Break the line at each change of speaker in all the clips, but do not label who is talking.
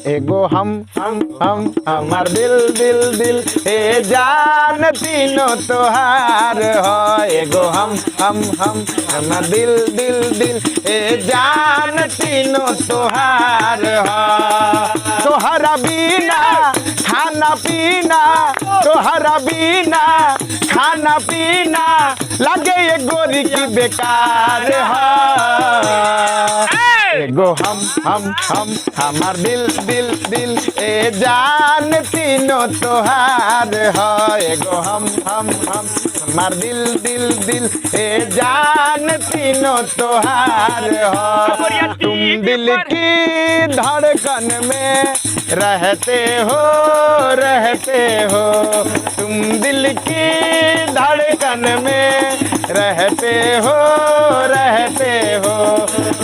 एगो हम हमार दिल दिल दिल ए जान तीनों तोहार हो। एगो हम हमार दिल दिल दिल ए जान तीनों तोहार हो। तोहरा बिना खाना पीना, तोहरा बिना खाना पीना लगे ये गोरी की बेकार हो। एगो हम हमार दिल दिल दिल ए जान तीनों तोहार हो। एगो हम हमार दिल दिल दिल ए जान तीनों तोहार हो। तुम दिल की धड़कन में रहते हो, रहते हो। तुम दिल की धड़कन में रहते हो, रहते हो।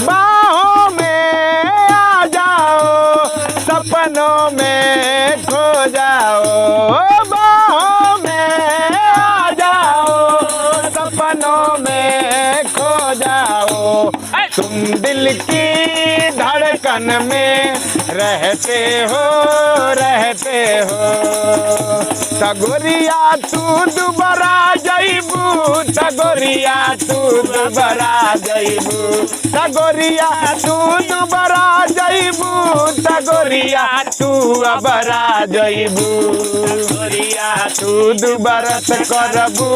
बाहों में आ जाओ, सपनों में खो जाओ। बाहों में आ जाओ, सपनों में खो जाओ। तुम दिल की धड़कन में रहते हो, रहते हो। तगोरिया तू दुबारा जइबू, तगोरिया तू दुबारा जइबू। तगोरिया तू दुबारा जइबू, तगोरिया तू अबरा जइबू। तगोरिया तू दुबारा करबू,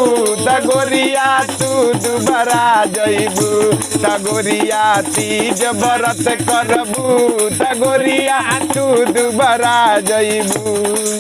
तगोरिया तू दुबारा जइबू। तगोरिया तीज बरत करबू, तगोरिया तू दुबारा जइबू।